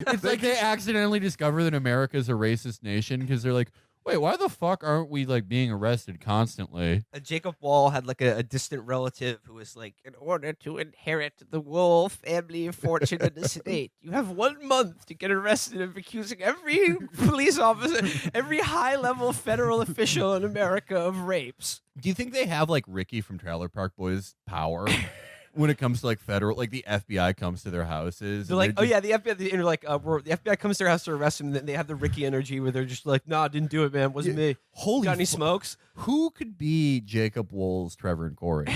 It's like they accidentally discover that America's a racist nation because they're like, wait, why the fuck aren't we like being arrested constantly? Jacob Wohl had like a distant relative who was like, in order to inherit the Wohl family fortune and estate, you have 1 month to get arrested of accusing every police officer, every high-level federal official in America of rapes. Do you think they have like Ricky from Trailer Park Boys power when it comes to like federal, like the FBI comes to their houses? They're like, oh yeah, the FBI. They're like, the FBI comes to their house to arrest him. And they have the Ricky energy where they're just like, nah, didn't do it, man. Wasn't me. Holy got any smokes? Who could be Jacob Wohl's Trevor and Corey?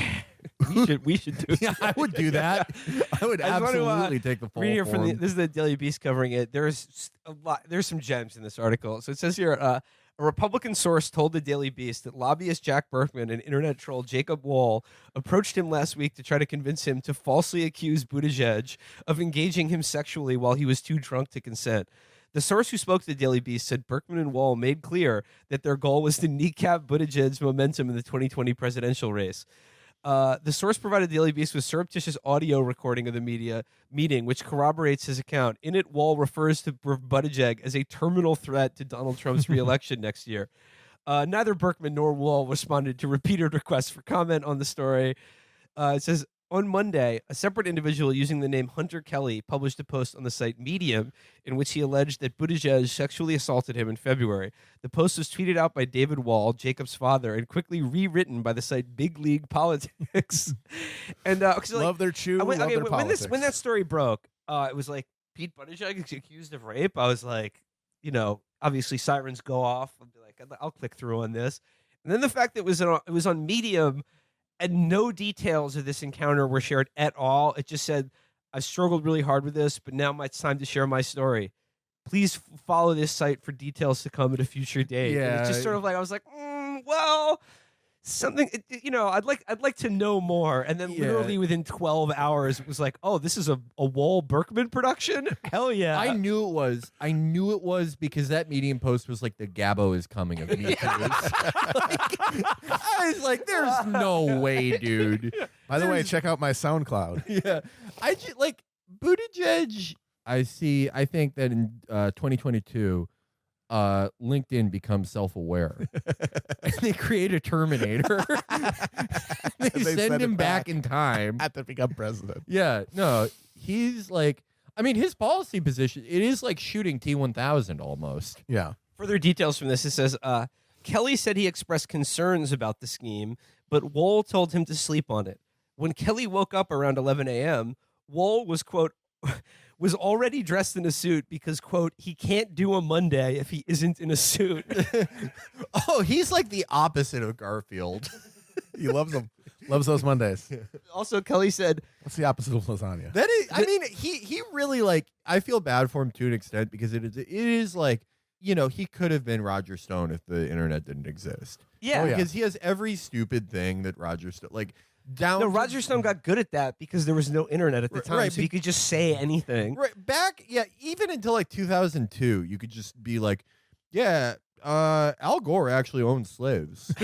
we should do. Yeah, I would do that. I would absolutely take the full read here form. this is the Daily Beast covering it. There's a lot. There's some gems in this article. So it says here, a Republican source told the Daily Beast that lobbyist Jack Berkman and internet troll Jacob Wohl approached him last week to try to convince him to falsely accuse Buttigieg of engaging him sexually while he was too drunk to consent. The source who spoke to the Daily Beast said Berkman and Wohl made clear that their goal was to kneecap Buttigieg's momentum in the 2020 presidential race. The source provided the Daily Beast with surreptitious audio recording of the media meeting, which corroborates his account. In it, Wohl refers to Buttigieg as a terminal threat to Donald Trump's reelection next year. Neither Berkman nor Wohl responded to repeated requests for comment on the story. It says, on Monday, a separate individual using the name Hunter Kelly published a post on the site Medium in which he alleged that Buttigieg sexually assaulted him in February. The post was tweeted out by David Wohl, Jacob's father, and quickly rewritten by the site Big League Politics. And love their chew, love their politics. When that story broke, it was like Pete Buttigieg is accused of rape. I was like, obviously sirens go off. I'll be like, I'll click through on this. And then the fact that it was on Medium. And no details of this encounter were shared at all. It just said, I've struggled really hard with this, but now it's time to share my story. Please follow this site for details to come at a future date. Yeah. And it's just sort of like, I was like, well, something, I'd like to know more. And then literally within 12 hours, it was like, oh, this is a Wohl Berkman production? Hell yeah. I knew it was because that Medium post was like the Gabbo is coming of Me Too. I was like, there's no way, dude. By the way, check out my SoundCloud. Yeah. I just like Buttigieg. I think that in 2022, LinkedIn becomes self-aware. And they create a Terminator. they send him back in time. Had to become president. Yeah, no, he's like, I mean, his policy position, it is like shooting T-1000 almost. Yeah. Further details from this, it says, Kelly said he expressed concerns about the scheme, but Wohl told him to sleep on it. When Kelly woke up around 11 a.m., Wohl was, quote, was already dressed in a suit because, quote, he can't do a Monday if he isn't in a suit. Oh, he's like the opposite of Garfield. He loves them. Loves those Mondays. Also, Kelly said, what's the opposite of lasagna? That is, I mean, he really like, I feel bad for him to an extent because it is like, he could have been Roger Stone if the internet didn't exist. Yeah. Because he has every stupid thing that Roger Stone, like, Roger Stone got good at that because there was no internet at the time, right, so he could just say anything. Right, even until like 2002, you could just be like, yeah, Al Gore actually owned slaves.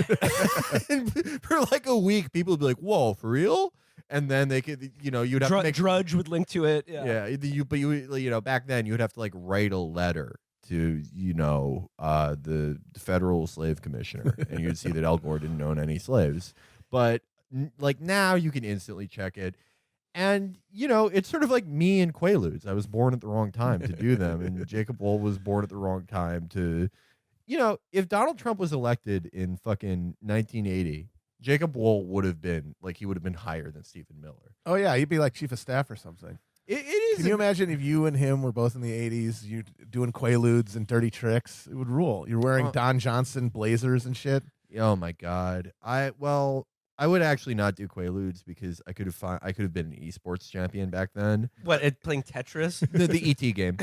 And for like a week, people would be like, whoa, for real? And then they could, you'd have to make Drudge would link to it. Yeah. But back then you'd have to like write a letter to, the federal slave commissioner, and you'd see that Al Gore didn't own any slaves. But like now you can instantly check it. And, it's sort of like me and Quaaludes. I was born at the wrong time to do them. And Jacob Wohl was born at the wrong time to, if Donald Trump was elected in fucking 1980, Jacob Wohl would have been higher than Stephen Miller. Oh, yeah. He'd be like chief of staff or something. It is. Can you imagine if you and him were both in the 80s, you doing Quaaludes and dirty tricks? It would rule. You're wearing Don Johnson blazers and shit. Oh, my God. I would actually not do Quaaludes because I could have been an esports champion back then. What, playing Tetris? The ET game.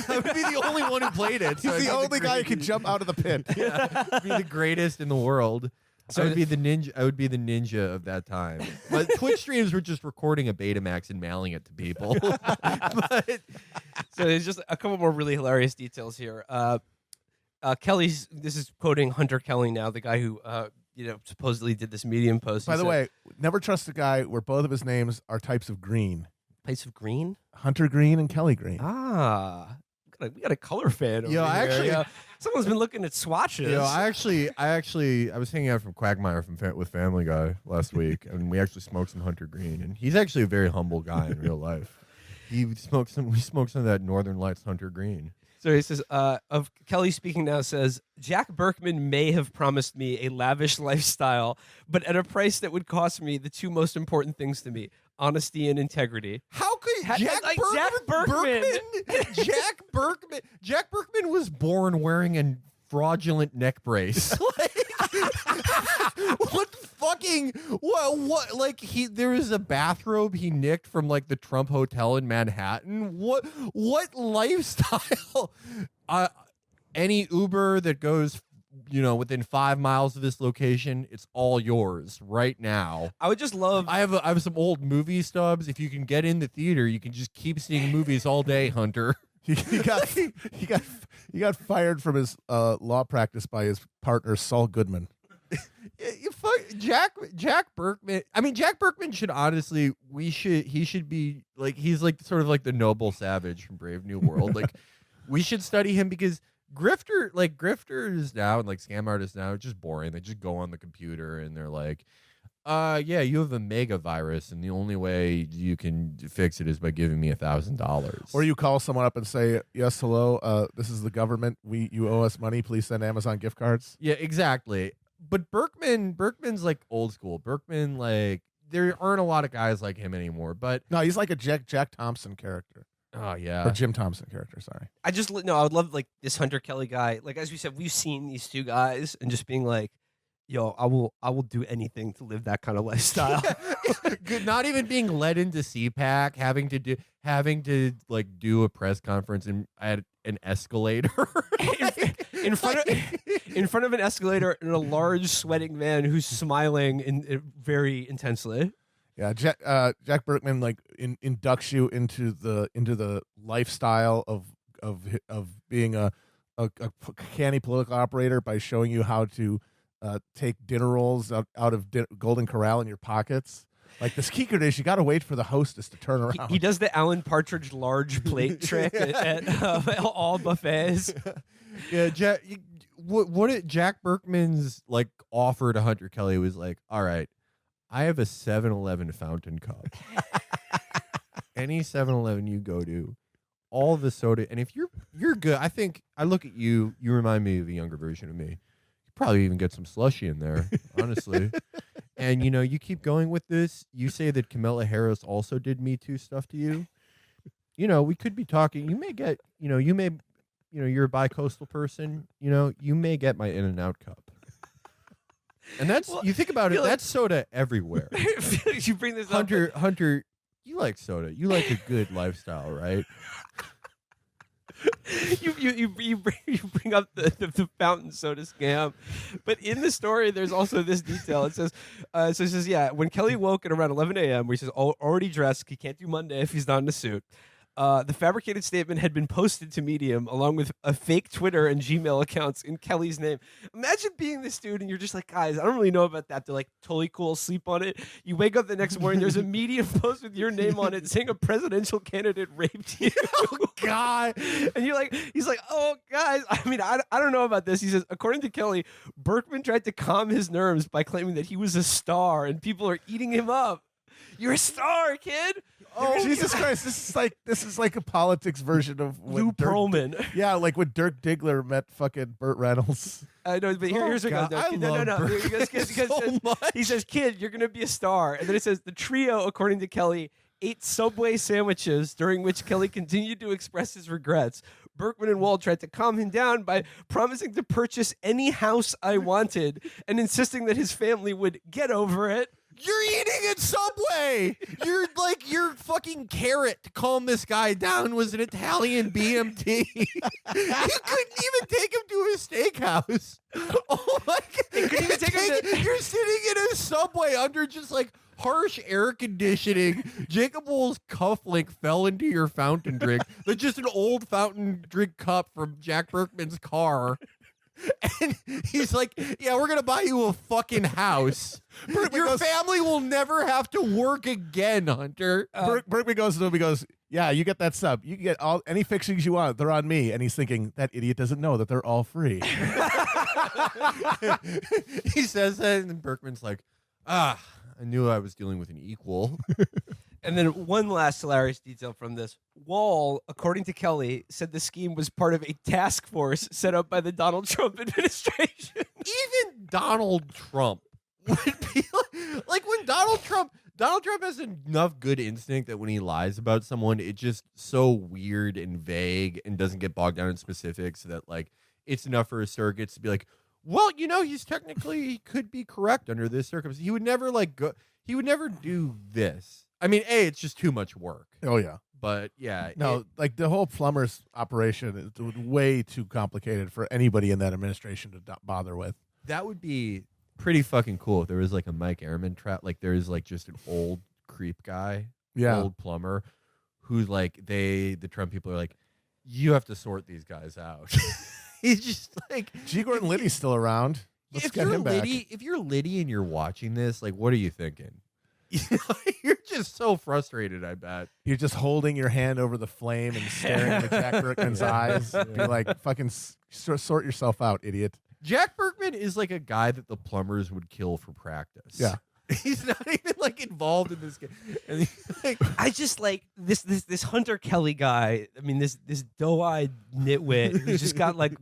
I would be the only one who played it. He's the only guy who could jump out of the pit. Yeah, be the greatest in the world. So I would be the ninja. I would be the ninja of that time. But Twitch streams were just recording a Betamax and mailing it to people. So there's just a couple more really hilarious details here. Kelly's. This is quoting Hunter Kelly now, the guy who supposedly did this Medium post. By the way, never trust a guy where both of his names are types of green. Types of green? Hunter Green and Kelly Green. Ah. we got a color fan. Over Yo, I here. actually- You know, someone's been looking at swatches. I was hanging out from Quagmire with Family Guy last week, and we actually smoked some Hunter Green, and he's actually a very humble guy in real life. We smoked some of that Northern Lights Hunter Green. So he says, of Kelly speaking now says, Jack Berkman may have promised me a lavish lifestyle, but at a price that would cost me the two most important things to me, honesty and integrity. How could Jack Berkman was born wearing a fraudulent neck brace. What like there was a bathrobe he nicked from like the Trump Hotel in Manhattan. What lifestyle? Any Uber that goes within 5 miles of this location, it's all yours right now. I would just love. I have some old movie stubs. If you can get in the theater, you can just keep seeing movies all day, Hunter. He got fired from his law practice by his partner Saul Goodman. Jack Berkman. I mean, Jack Berkman should honestly. He should be like he's like sort of like the noble savage from Brave New World. Like we should study him because grifters now and like scam artists now are just boring. They just go on the computer and they're like, yeah, you have a mega virus, and the only way you can fix it is by giving me $1,000. Or you call someone up and say, yes, hello, this is the government. You owe us money. Please send Amazon gift cards. Yeah, exactly. But Berkman's like old school. Berkman, like there aren't a lot of guys like him anymore. But no, he's like a Jack Thompson character. Oh yeah, or Jim Thompson character. Sorry. I would love like this Hunter Kelly guy. Like as we said, we've seen these two guys and just being like, yo, I will do anything to live that kind of lifestyle. Good, not even being led into CPAC, having to like do a press conference at an escalator in front of an escalator and a large sweating man who's smiling very intensely. Yeah, Jack Berkman like inducts you into the lifestyle of being a canny political operator by showing you how to take dinner rolls out of Golden Corral in your pockets. Like the Skeeter dish, you got to wait for the hostess to turn around. He does the Alan Partridge large plate trick at all buffets. Yeah, Jack Berkman's like offer to Hunter Kelly was like, all right, I have a 7-Eleven fountain cup. Any 7-Eleven you go to, all the soda, and if you're good, I think I look at you remind me of a younger version of me. You probably even get some slushy in there, honestly. And you keep going with this. You say that Kamala Harris also did Me Too stuff to you. We could be talking. You may get, you're a bi-coastal person. You may get my In-N-Out cup. And that's you think about it. That's soda everywhere. You bring this up, Hunter. You like soda. You like a good lifestyle, right? You bring up the fountain soda scam, but in the story there's also this detail. It says yeah, when Kelly woke at around 11 a.m. where he says already dressed, he can't do Monday if he's not in a suit. The fabricated statement had been posted to Medium along with a fake Twitter and Gmail accounts in Kelly's name. Imagine being this dude and you're just like, guys, I don't really know about that. They're like, totally cool, sleep on it. You wake up the next morning, there's a Medium post with your name on it saying a presidential candidate raped you. Oh, God. And he's like, oh, guys, I mean, I don't know about this. He says, according to Kelly, Berkman tried to calm his nerves by claiming that he was a star and people are eating him up. You're a star, kid. Oh, Jesus Christ! This is like a politics version of Lou Pearlman. Yeah, like when Dirk Diggler met fucking Burt Reynolds. I know, but here's what goes. No. He says, "Kid, you're gonna be a star." And then it says the trio, according to Kelly, ate Subway sandwiches, during which Kelly continued to express his regrets. Berkman and Wohl tried to calm him down by promising to purchase any house I wanted and insisting that his family would get over it. You're eating at Subway. Your fucking carrot to calm this guy down was an Italian BMT. You couldn't even take him to a steakhouse. Oh my God! Couldn't even take him You're sitting in a Subway under just like harsh air conditioning. Jacob Wohl's cufflink fell into your fountain drink. That's just an old fountain drink cup from Jack Berkman's car. And he's like, yeah, we're going to buy you a fucking house. Your family will never have to work again, Hunter. Berkman goes to him, he goes, Yeah, you get that sub. You get all any fixings you want. They're on me. And he's thinking, that idiot doesn't know that they're all free. He says that, and then Berkman's like, I knew I was dealing with an equal. And then one last hilarious detail from this. Wohl, according to Kelly, said the scheme was part of a task force set up by the Donald Trump administration. Even Donald Trump would be like when Donald Trump has enough good instinct that when he lies about someone, it's just so weird and vague and doesn't get bogged down in specifics that like it's enough for his surrogates to be like, well, he could be correct under this circumstance. He would never do this. I mean, it's just too much work. Oh, yeah. But yeah. No, like the whole plumber's operation is way too complicated for anybody in that administration to bother with. That would be pretty fucking cool if there was like a Mike Ehrman trap. Like there's like just an old creep guy, old plumber, who's like the Trump people are like, you have to sort these guys out. He's just like G. Gordon Liddy's still around. Let's get him back. If you're Liddy and you're watching this, like, what are you thinking? You're just so frustrated, I bet. You're just holding your hand over the flame and staring into Jack Berkman's eyes. You're like, fucking sort yourself out, idiot. Jack Berkman is like a guy that the plumbers would kill for practice. Yeah. He's not even like involved in this game. And he's like, I just like this Hunter Kelly guy. I mean, this doe-eyed nitwit who's just got like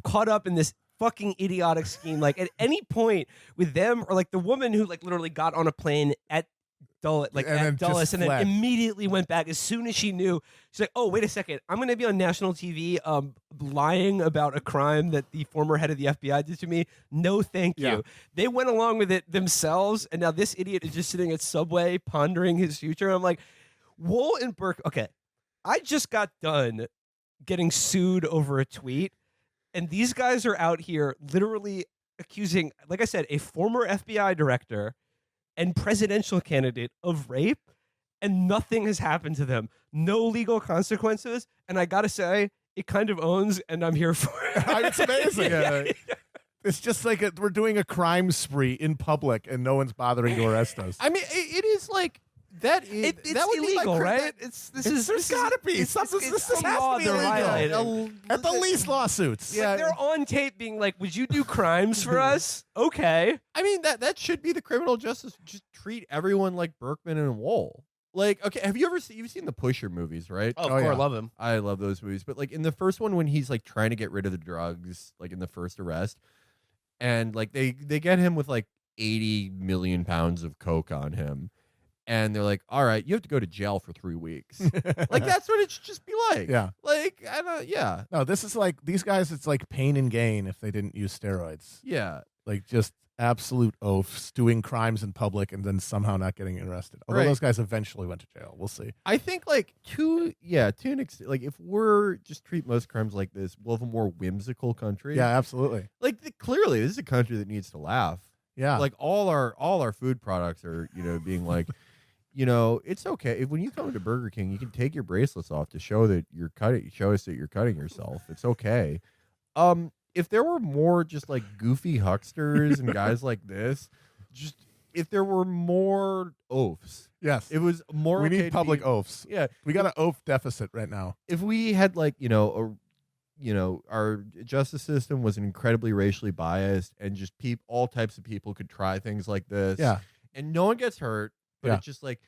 caught up in this fucking idiotic scheme. Like at any point with them or like the woman who like literally got on a plane at Dulles, and then immediately went back as soon as she knew. She's like, "Oh, wait a second! I'm going to be on national TV, lying about a crime that the former head of the FBI did to me. No, thank you." They went along with it themselves, and now this idiot is just sitting at Subway pondering his future. I'm like, Wohl and Burke. Okay, I just got done getting sued over a tweet, and these guys are out here literally accusing, like I said, a former FBI director and presidential candidate of rape, and nothing has happened to them. No legal consequences, and I gotta say, it kind of owns, and I'm here for it. It's amazing. It's just like we're doing a crime spree in public, and no one's bothering to arrest us. I mean, it is like that. It's that would illegal, be right? There's gotta be. This has to be illegal. At the least, lawsuits. Yeah, like they're on tape being like, "Would you do crimes for us?" Okay. I mean, that should be the criminal justice. Just treat everyone like Berkman and Wohl. Like, okay, you've seen the Pusher movies, right? Oh, of course, I love him. I love those movies. But like in the first one, when he's like trying to get rid of the drugs, like in the first arrest, and like they get him with like 80 million pounds of coke on him. And they're like, all right, you have to go to jail for 3 weeks. Like, that's what it should just be like. Yeah. Like, No, this is like, these guys, it's like pain and gain if they didn't use steroids. Yeah. Like, just absolute oafs, doing crimes in public and then somehow not getting arrested. Although those guys eventually went to jail. We'll see. I think, like, to an extent, like, if we're just treat most crimes like this, we'll have a more whimsical country. Yeah, absolutely. Like, clearly, this is a country that needs to laugh. Yeah. Like, all our food products are, being like, it's okay if when you come to Burger King, you can take your bracelets off to show that show us that you're cutting yourself. It's okay. If there were more just like goofy hucksters and guys like this, just if there were more oafs. Yes. It was more. We okay need public oafs. Yeah. We got an oaf deficit right now. If we had like, our justice system was incredibly racially biased and just all types of people could try things like this. Yeah. And no one gets hurt. But it's just like,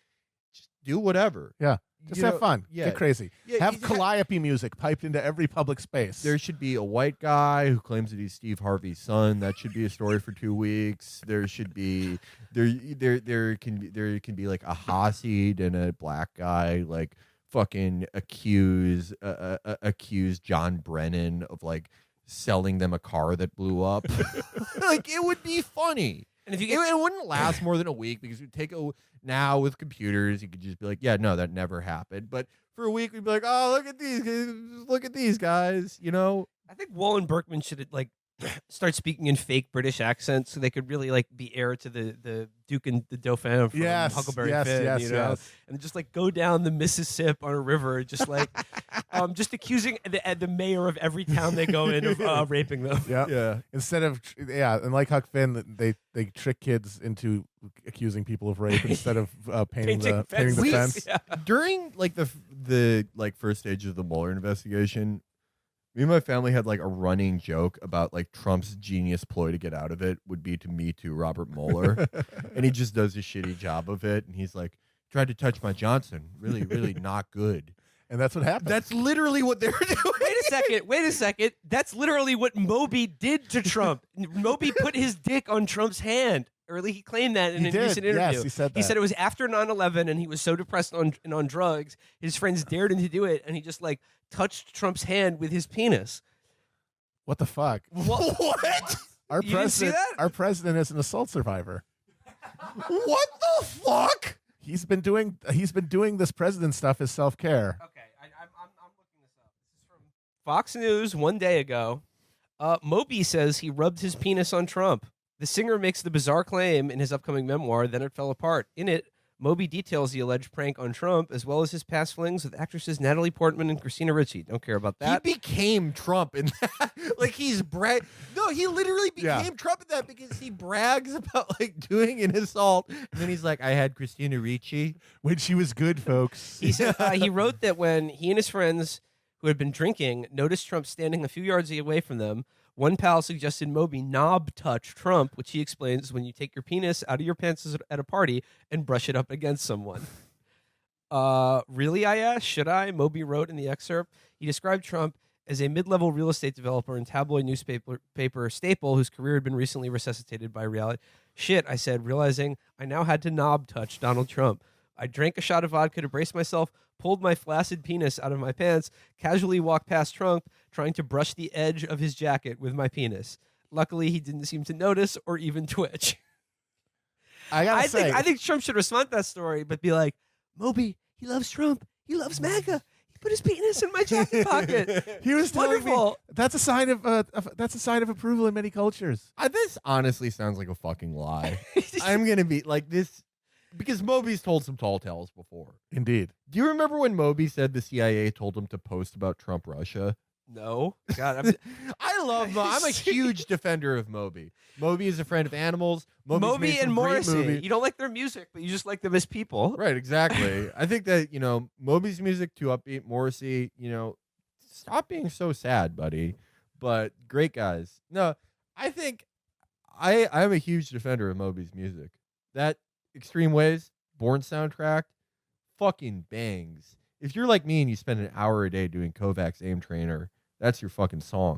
just do whatever. Yeah. Just have fun. Yeah. Get crazy. Yeah, have calliope music piped into every public space. There should be a white guy who claims that he's Steve Harvey's son. That should be a story for 2 weeks. There should be there can be like a Hasid and a black guy like fucking accuse John Brennan of like selling them a car that blew up. Like it would be funny. And if it wouldn't last more than a week because we'd now with computers, you could just be like, yeah, no, that never happened. But for a week, we'd be like, oh, look at these guys, I think Wohl and Berkman should like start speaking in fake British accents so they could really like be heir to the Duke and the Dauphin from Huckleberry Finn, you know, and just like go down the Mississippi on a river, just like just accusing the mayor of every town they go in of raping them. Yeah. Instead of and like Huck Finn, they trick kids into accusing people of rape instead of painting the fence. Yeah. During like the like first stage of the Mueller investigation, me and my family had like a running joke about like Trump's genius ploy to get out of it would be to Me Too Robert Mueller. And he just does a shitty job of it. And he's like, tried to touch my Johnson. Really, really not good. And that's what happened. That's literally what they're doing. Wait a second. That's literally what Moby did to Trump. Moby put his dick on Trump's hand. Or he claimed that in a recent interview. Yes, he said that. He said it was after 9/11 and he was so depressed on drugs, his friends dared him to do it, and he just like touched Trump's hand with his penis. What the fuck? What? Our You didn't see that? Our president is an assault survivor. What the fuck? He's been doing this president stuff as self-care. Okay, I'm looking this up. This is from Fox News 1 day ago. Moby says he rubbed his penis on Trump. The singer makes the bizarre claim in his upcoming memoir, Then It Fell Apart. In it, Moby details the alleged prank on Trump, as well as his past flings with actresses Natalie Portman and Christina Ricci. Don't care about that. He became Trump in that. Like he's No, he literally became Trump in that because he brags about like doing an assault, and then he's like, "I had Christina Ricci when she was good, folks." He said he wrote that when he and his friends who had been drinking noticed Trump standing a few yards away from them, one pal suggested Moby knob touch Trump, which he explains is when you take your penis out of your pants at a party and brush it up against someone. Really, I asked, should I? Moby wrote in the excerpt. He described Trump as a mid-level real estate developer and tabloid newspaper staple whose career had been recently resuscitated by reality. Shit, I said, realizing I now had to knob touch Donald Trump. I drank a shot of vodka to brace myself, pulled my flaccid penis out of my pants, casually walked past Trump, trying to brush the edge of his jacket with my penis. Luckily, he didn't seem to notice or even twitch. I think Trump should respond to that story, but be like, Moby, he loves Trump. He loves MAGA. He put his penis in my jacket pocket. He was wonderful. Me, that's a sign of approval in many cultures. This honestly sounds like a fucking lie. I'm gonna be like this. Because Moby's told some tall tales before. Indeed. Do you remember when Moby said the CIA told him to post about Trump Russia? No. God, I love Moby. I'm a huge defender of Moby. Moby is a friend of animals. Moby and Morrissey. Movie. You don't like their music, but you just like them as people. Right, exactly. I think that, Moby's music too upbeat. Morrissey, stop being so sad, buddy. But great guys. No, I think I'm a huge defender of Moby's music. That Extreme Ways, Born soundtrack, fucking bangs. If you're like me and you spend an hour a day doing Kovacs Aim Trainer, that's your fucking song.